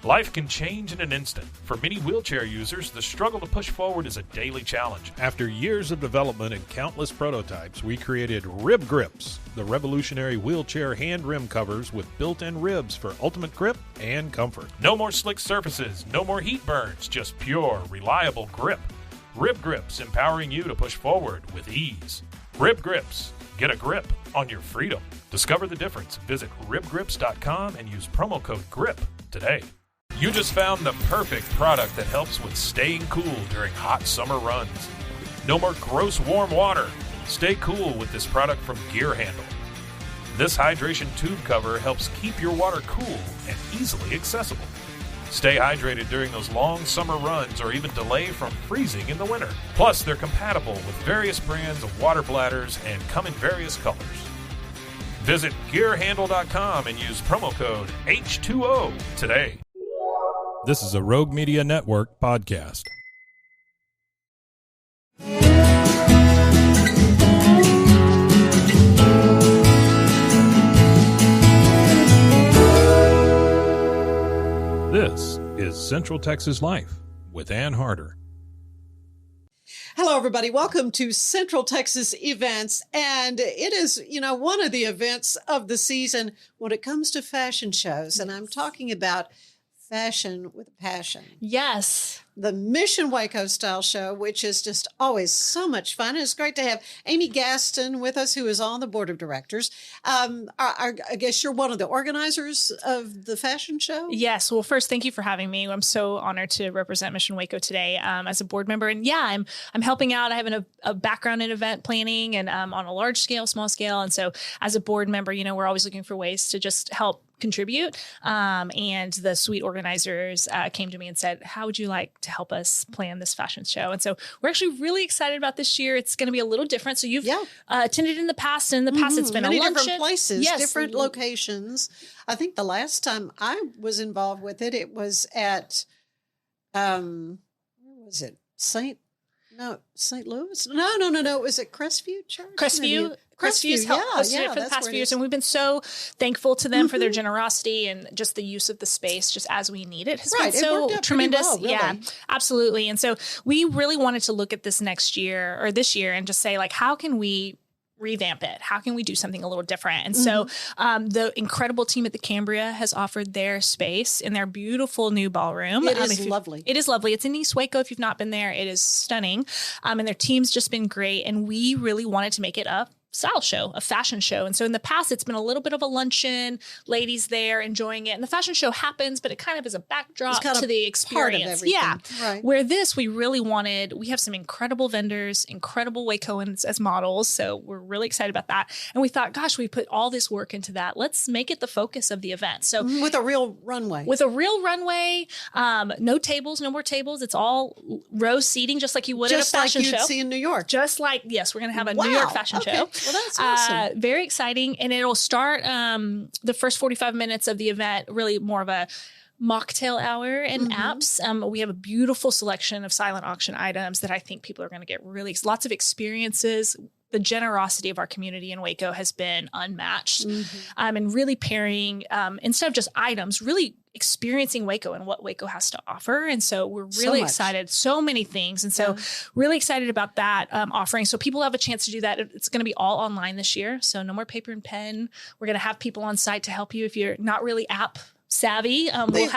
Life can change in an instant. For many wheelchair users, the struggle to push forward is a daily challenge. After years of development and countless prototypes, we created Rib Grips, the revolutionary wheelchair hand rim covers with built-in ribs for ultimate grip and comfort. No more slick surfaces, no more heat burns, just pure, reliable grip. Rib Grips, empowering you to push forward with ease. Rib Grips. Get a grip on your freedom. Discover the difference. Visit ribgrips.com and use promo code GRIP today. You just found the perfect product that helps with staying cool during hot summer runs. No more gross warm water. Stay cool with this product from Gear Handle. This hydration tube cover helps keep your water cool and easily accessible. Stay hydrated during those long summer runs or even delay from freezing in the winter. Plus, they're compatible with various brands of water bladders and come in various colors. Visit gearhandle.com and use promo code H2O today. This is a Rogue Media Network podcast. This is Central Texas Life with Ann Harder. Hello, everybody. Welcome to Central Texas Events. And it is, one of the events of the season when it comes to fashion shows. And I'm talking about fashion with a passion. Yes. The Mission Waco style show, which is just always so much fun. And it's great to have Amy Gaston with us, who is on the board of directors. I guess you're one of the organizers of the fashion show? Yes. Well, first, thank you for having me. I'm so honored to represent Mission Waco today as a board member. And yeah, I'm helping out. I have a background in event planning and on a large scale, small scale. And so as a board member, we're always looking for ways to just help contribute. And the suite organizers came to me and said, how would you like to help us plan this fashion show? And so we're actually really excited about this year. It's going to be a little different. So you've attended in the past, and in the past it's been many a luncheon. Different places, yes. Different locations. I think the last time I was involved with it, it was at, where was it? St. Louis? No. It was at Crestview Church. Crestview's hosted it for the past few years, and we've been so thankful to them for their generosity and just the use of the space, just as we need it. Has been so tremendous. Well, really. Yeah, absolutely. And so we really wanted to look at this next year or this year and just say, like, how can we revamp it? How can we do something a little different? And so the incredible team at the Cambria has offered their space in their beautiful new ballroom. It is lovely. It is lovely. It's in East Waco. If you've not been there, it is stunning. And their team's just been great. And we really wanted to make it up style show, a fashion show. And so in the past, it's been a little bit of a luncheon, ladies there enjoying it. And the fashion show happens, but it kind of is a backdrop to the experience. Yeah. Right. Where this, we have some incredible vendors, incredible Wacoans as models. So we're really excited about that. And we thought, gosh, we put all this work into that. Let's make it the focus of the event. So with a real runway. No tables, no more tables. It's all row seating, just like you would at a fashion show. Just like you'd see in New York. Yes, we're going to have a New York fashion show. Well, that's awesome. Very exciting. And it'll start the first 45 minutes of the event, really more of a mocktail hour and apps. We have a beautiful selection of silent auction items that I think people are going to get lots of experiences. The generosity of our community in Waco has been unmatched. And really pairing, instead of just items, really experiencing Waco and what Waco has to offer. And so we're really excited. So many things. And so really excited about that offering. So people have a chance to do that. It's going to be all online this year. So no more paper and pen. We're going to have people on site to help you if you're not really app savvy. They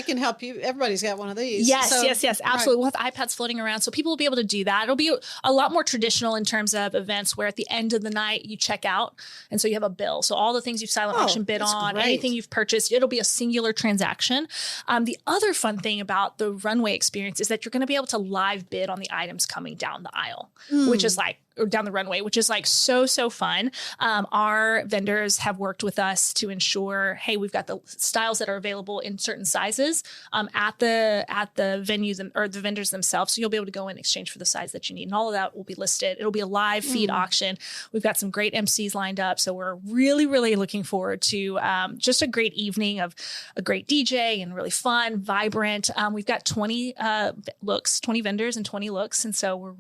can help you. Everybody's got one of these. Yes, absolutely. Right. We'll have iPads floating around, so people will be able to do that. It'll be a lot more traditional in terms of events where at the end of the night you check out, and so you have a bill. So all the things you've silent auction bid on, anything you've purchased, it'll be a singular transaction. The other fun thing about the runway experience is that you're going to be able to live bid on the items coming down the aisle, which is or down the runway, which is so fun. Our vendors have worked with us to ensure, hey, we've got the styles that are available in certain sizes at the venues or the vendors themselves. So you'll be able to go in and exchange for the size that you need. And all of that will be listed. It'll be a live feed auction. We've got some great MCs lined up. So we're really, really looking forward to just a great evening of a great DJ and really fun, vibrant. We've got 20 vendors and 20 looks. And so we're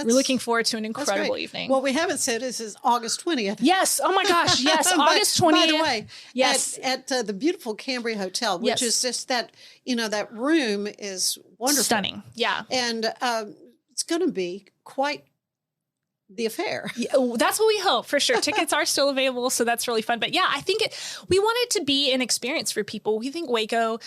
looking forward forward to an incredible evening. What we haven't said is August 20th. Yes. Oh my gosh. Yes. August 20th. By the way, yes. At the beautiful Cambria Hotel, which is just that, that room is wonderful. Stunning. Yeah. And it's going to be quite the affair. Yeah, that's what we hope, for sure. Tickets are still available, so that's really fun. But yeah, I think we want it to be an experience for people. We think Waco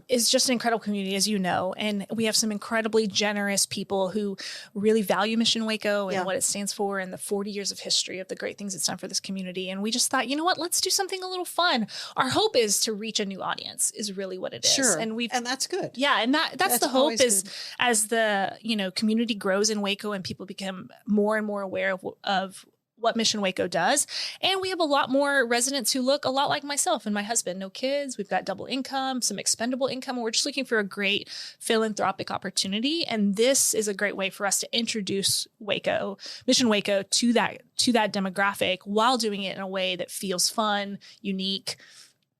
is just an incredible community, as you know, and we have some incredibly generous people who really value Mission Waco and what it stands for and the 40 years of history of the great things it's done for this community. And we just thought, you know what, let's do something a little fun. Our hope is to reach a new audience is really what it is. Sure. And that's good. Yeah. And that's the hope is good. As the, community grows in Waco and people become more and more aware of what Mission Waco does. And we have a lot more residents who look a lot like myself and my husband. No kids. We've got double income, some expendable income. We're just looking for a great philanthropic opportunity. And this is a great way for us to introduce Mission Waco to that demographic while doing it in a way that feels fun, unique,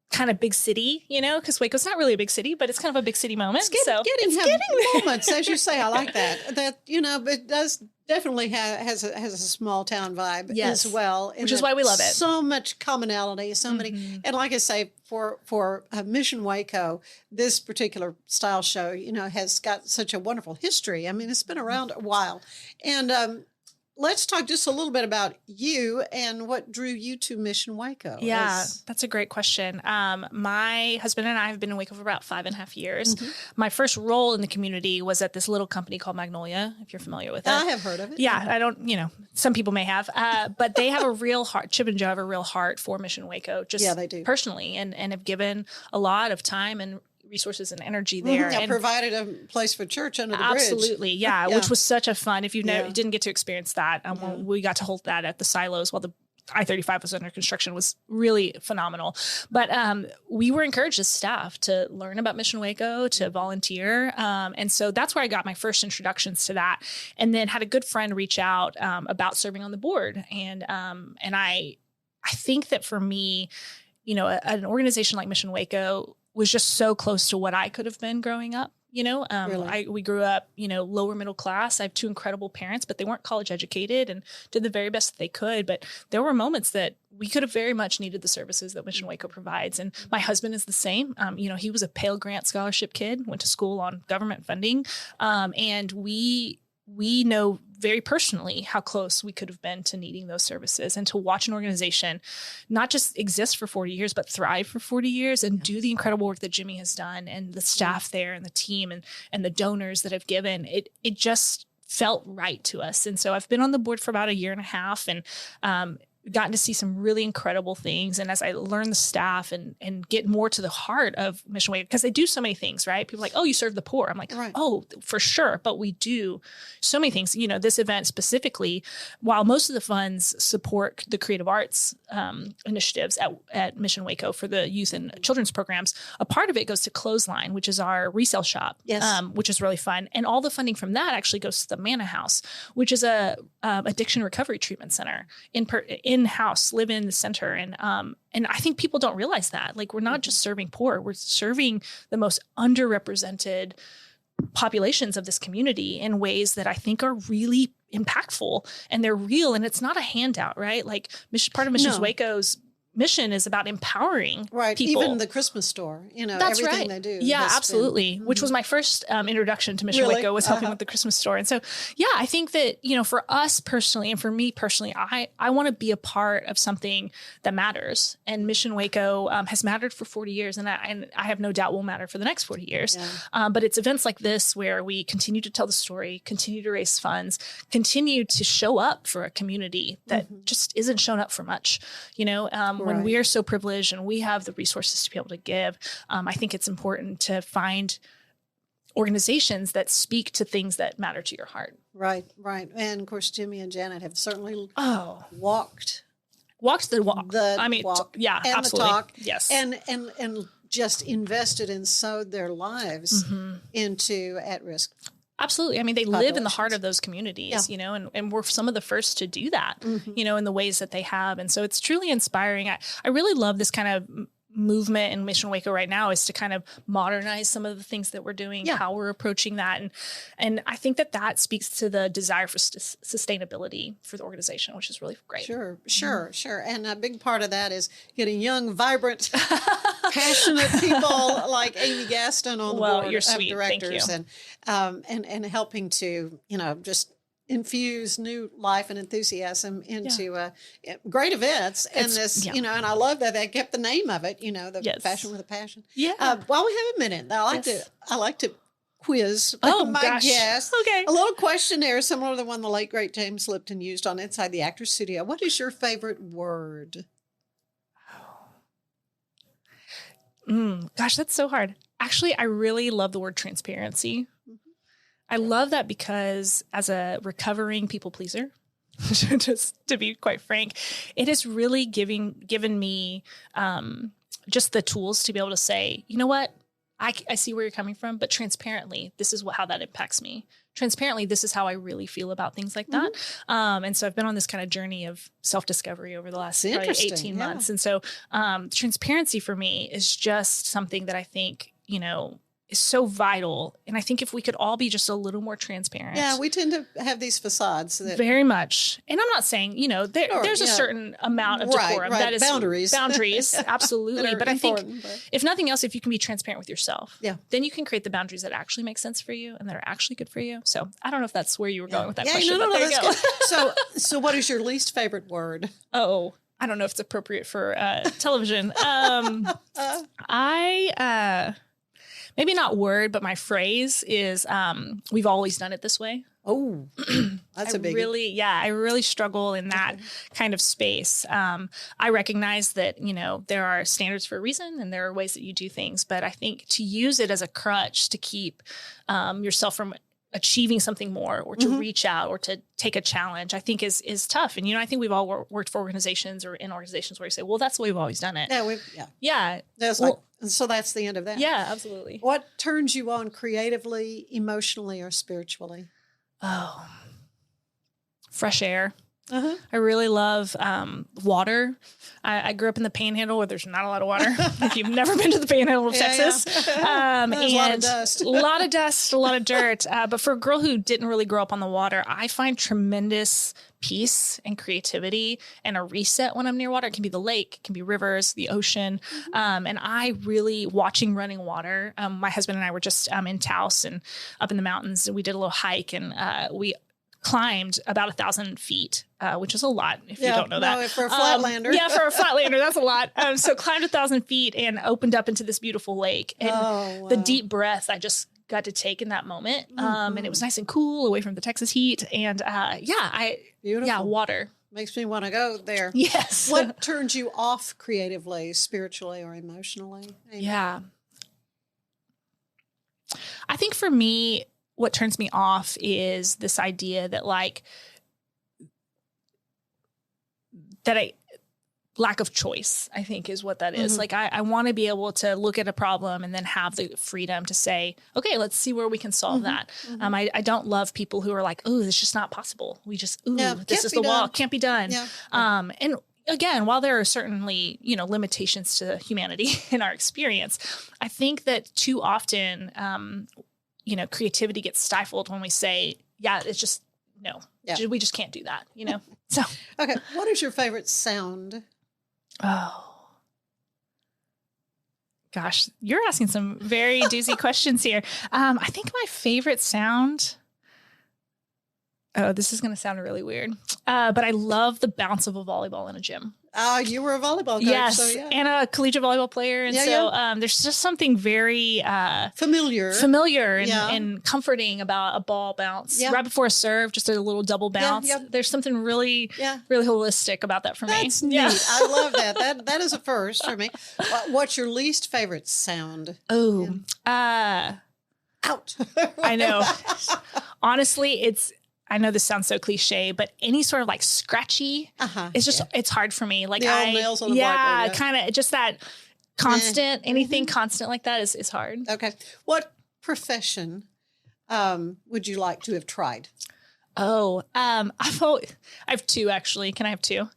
kind of big city, because Waco's not really a big city, but it's kind of a big city moment. It's getting moments, as you say. I like that. That, it does definitely has a small town vibe as well. Which is why we love it. So much commonality, so many. And like I say, for Mission Waco, this particular style show, has got such a wonderful history. I mean, it's been around a while. And let's talk just a little bit about you and what drew you to Mission Waco. Yeah, that's a great question. My husband and I have been in Waco for about 5.5 years. Mm-hmm. My first role in the community was at this little company called Magnolia, if you're familiar with it. I have heard of it. Yeah, I don't, some people may have, but they have a real heart. Chip and Joe have a real heart for Mission Waco, just they do. Personally, and have given a lot of time and resources and energy there. And provided a place for church under the bridge. Absolutely, yeah, which was such a fun. If you didn't get to experience that, we got to hold that at the silos while the I-35 was under construction. Was really phenomenal. But we were encouraged as staff to learn about Mission Waco, to volunteer. And so that's where I got my first introductions to that. And then had a good friend reach out about serving on the board. And I think that for me, an organization like Mission Waco was just so close to what I could have been growing up. Really? We grew up, lower middle class. I have 2 incredible parents, but they weren't college educated and did the very best that they could. But there were moments that we could have very much needed the services that Mission Waco provides. And my husband is the same. He was a Pell Grant scholarship kid, went to school on government funding. And we know very personally how close we could have been to needing those services, and to watch an organization not just exist for 40 years, but thrive for 40 years and do the incredible work that Jimmy has done, and the staff there and the team and the donors that have given it just felt right to us. And so I've been on the board for about 1.5 years and, gotten to see some really incredible things. And as I learn the staff and get more to the heart of Mission Waco, because they do so many things, right? People are like, oh, you serve the poor. I'm like, oh, for sure. But we do so many things. This event specifically, while most of the funds support the creative arts initiatives at Mission Waco for the youth and children's programs, a part of it goes to Clothesline, which is our resale shop, which is really fun. And all the funding from that actually goes to the Manna House, which is a addiction recovery treatment center in-house, live in the center. And I think people don't realize that. Like, we're not just serving poor, we're serving the most underrepresented populations of this community in ways that I think are really impactful, and they're real. And it's not a handout, right? Like, part of Mission Waco's mission is about empowering people. Even the Christmas store, that's everything right. they do. Yeah, absolutely. Which was my first introduction to Mission Waco, was helping with the Christmas store. And so, I think that, for us personally, and for me personally, I want to be a part of something that matters. And Mission Waco has mattered for 40 years, and I have no doubt will matter for the next 40 years. Yeah. But it's events like this where we continue to tell the story, continue to raise funds, continue to show up for a community that just isn't shown up for much, when we are so privileged and we have the resources to be able to give. I think it's important to find organizations that speak to things that matter to your heart. Right. And of course, Jimmy and Janet have certainly walked the walk. Walk and absolutely. The talk. Yes. And just invested and sowed their lives into at-risk. Absolutely. I mean, they live in the heart of those communities, and we're some of the first to do that, in the ways that they have. And so it's truly inspiring. I really love this kind of movement in Mission Waco right now is to kind of modernize some of the things that we're doing, how we're approaching that. And I think that speaks to the desire for sustainability for the organization, which is really great. Sure. And a big part of that is getting young, vibrant, passionate people like Amy Gaston on the board of directors and helping to, just infuse new life and enthusiasm into great events. And this, and I love that they kept the name of it, the Fashion with a Passion. Yeah. While we have a minute, I like to quiz my guests. Okay. A little questionnaire similar to the one the late, great James Lipton used on Inside the Actors Studio. What is your favorite word? Gosh, that's so hard. Actually, I really love the word transparency. I love that because as a recovering people pleaser, just to be quite frank, it has really given me just the tools to be able to say, you know what, I see where you're coming from, but transparently, this is how that impacts me. Transparently, this is how I really feel about things like that. And so I've been on this kind of journey of self-discovery over the last probably 18 months. And so transparency for me is just something that I think, is so vital. And I think if we could all be just a little more transparent. Yeah, we tend to have these facades. Very much. And I'm not saying, there's a certain amount of decorum. Right. That is boundaries, absolutely. But I think if nothing else, if you can be transparent with yourself, then you can create the boundaries that actually make sense for you and that are actually good for you. So I don't know if that's where you were going with that question. No, there you go. So what is your least favorite word? Oh, I don't know if it's appropriate for television. Maybe not word, but my phrase is, we've always done it this way. Oh, that's a biggie. I really struggle in that kind of space. I recognize that, there are standards for a reason and there are ways that you do things, but I think to use it as a crutch to keep yourself from achieving something more or to reach out or to take a challenge, I think is tough. And, I think we've all worked for organizations or in organizations where you say, well, that's the way we've always done it. Yeah. So that's the end of that. Yeah, absolutely. What turns you on creatively, emotionally, or spiritually? Oh, fresh air. I really love water. I grew up in the Panhandle where there's not a lot of water. If you've never been to the Panhandle of Texas, and a lot of dust, a lot of dirt. But for a girl who didn't really grow up on the water, I find tremendous peace and creativity and a reset when I'm near water. It can be the lake, it can be rivers, the ocean. And I really watching running water. My husband and I were just in Taos and up in the mountains, and we did a little hike, and we climbed about 1,000 feet, which is a lot if you don't know that. For a flatlander. For a flatlander, that's a lot. So climbed 1,000 feet and opened up into this beautiful lake. And the deep breath I just got to take in that moment. And it was nice and cool away from the Texas heat. And beautiful. Water. Makes me want to go there. Yes. What turns you off creatively, spiritually, or emotionally? Amy? Yeah. I think for me, what turns me off is this idea that lack of choice, I think, is what that is. Like, I want to be able to look at a problem and then have the freedom to say, okay, let's see where we can solve that. I don't love people who are like, oh, it's just not possible. We just, this is the wall. Can't be done. Yeah. And again, while there are certainly, limitations to humanity in our experience, I think that too often, creativity gets stifled when we say, it's just, no, we just can't do that, So, okay. What is your favorite sound? Oh, gosh, you're asking some very doozy questions here. I think my favorite sound, this is going to sound really weird, but I love the bounce of a volleyball in a gym. You were a volleyball coach. Yes, and a collegiate volleyball player. And there's just something very familiar and comforting about a ball bounce. Yeah. Right before a serve, just a little double bounce. Yeah, there's something really holistic about that for me. That's neat. I love that. That is a first for me. What's your least favorite sound? Oh, out. I know. Honestly, I know this sounds so cliche, but any sort of scratchy, it's just, it's hard for me. Like the old nails on the blackboard. Kind of just that constant, anything constant like that is hard. Okay. What profession would you like to have tried? Oh, I have two actually. Can I have two?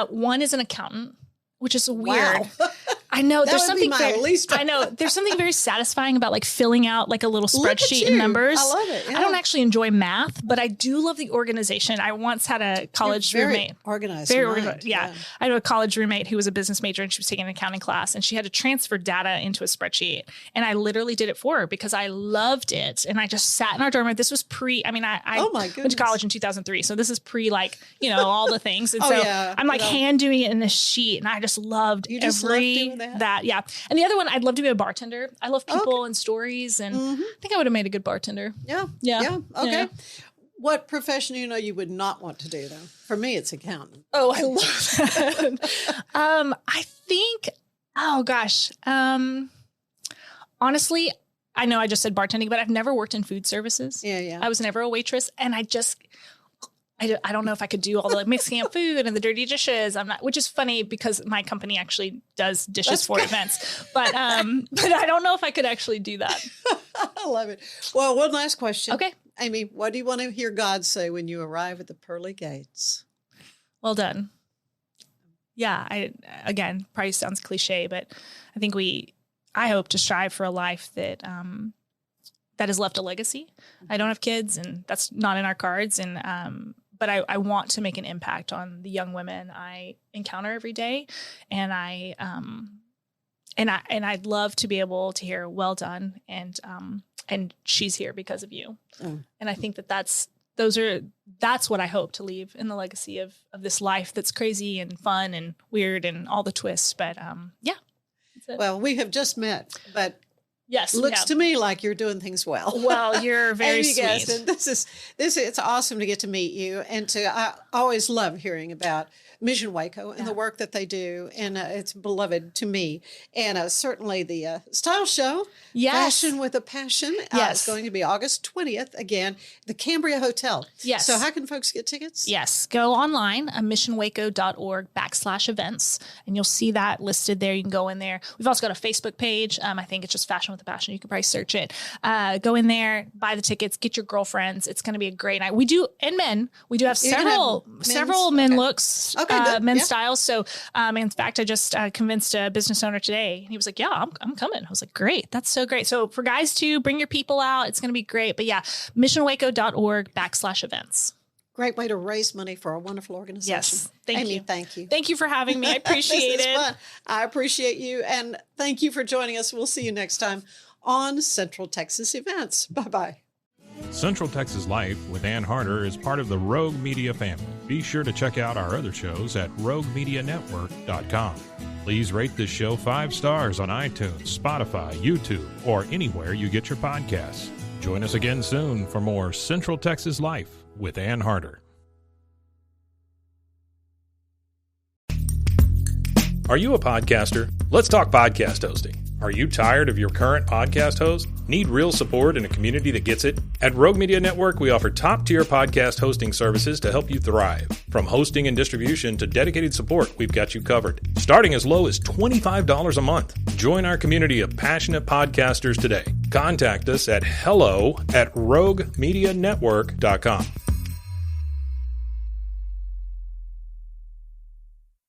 One is an accountant, which is weird. Wow. I know That there's would something be my very, least I know there's something very satisfying about like filling out like a little spreadsheet and numbers. I love it. Yeah. I don't actually enjoy math, but I do love the organization. I once had a college roommate. Organized. Very organized. Yeah. I had a college roommate who was a business major and she was taking an accounting class and she had to transfer data into a spreadsheet. And I literally did it for her because I loved it. And I just sat in our dorm room. This was I went to college in 2003. So this is like, all the things. And I'm like hand doing it in this sheet. And I just loved doing that. Yeah. And the other one, I'd love to be a bartender. I love people and stories. And I think I would have made a good bartender. Yeah. Okay. Yeah. What profession you would not want to do, though? For me, it's accountant. Oh, I love that. I think, honestly, I know I just said bartending, but I've never worked in food services. Yeah. I was never a waitress. And I don't know if I could do all the mixing up food and the dirty dishes. Which is funny because my company actually does dishes for events. But I don't know if I could actually do that. I love it. Well, one last question. Okay. Amy, what do you want to hear God say when you arrive at the pearly gates? Well done. Yeah. Again, probably sounds cliche, but I think I hope to strive for a life that has left a legacy. I don't have kids and that's not in our cards. And, but I want to make an impact on the young women I encounter every day. And I'd love to be able to hear, well done. And she's here because of you. Oh. And I think that's what I hope to leave in the legacy of this life that's crazy and fun and weird and all the twists. But yeah. That's it. Well, we have just met, but yes, looks to me like you're doing things well. Well, you're very Amy sweet. Gaston, it's awesome to get to meet you I always love hearing about Mission Waco and the work that they do, and it's beloved to me. And certainly the style show, Fashion with a Passion, is going to be August 20th, again, the Cambria Hotel. Yes. So how can folks get tickets? Yes. Go online, missionwaco.org/events, and you'll see that listed there. You can go in there. We've also got a Facebook page. I think it's just Fashion with a Passion. You can probably search it. Go in there, buy the tickets, get your girlfriends. It's going to be a great night. We do have several men looks. Men's styles. So, in fact, I just convinced a business owner today. And he was like, yeah, I'm coming. I was like, great. That's so great. So for guys too, bring your people out. It's going to be great. But yeah, missionwaco.org/events. Great way to raise money for a wonderful organization. Yes. Thank you. Thank you. Thank you for having me. I appreciate it. Fun. I appreciate you. And thank you for joining us. We'll see you next time on Central Texas Events. Bye-bye. Central Texas Life with Ann Harder is part of the Rogue Media family. Be sure to check out our other shows at roguemedianetwork.com. Please rate this show 5 stars on iTunes, Spotify, YouTube, or anywhere you get your podcasts. Join us again soon for more Central Texas Life with Ann Harder. Are you a podcaster? Let's talk podcast hosting. Are you tired of your current podcast host? Need real support in a community that gets it? At Rogue Media Network, we offer top-tier podcast hosting services to help you thrive. From hosting and distribution to dedicated support, we've got you covered. Starting as low as $25 a month. Join our community of passionate podcasters today. Contact us at hello@roguemedianetwork.com.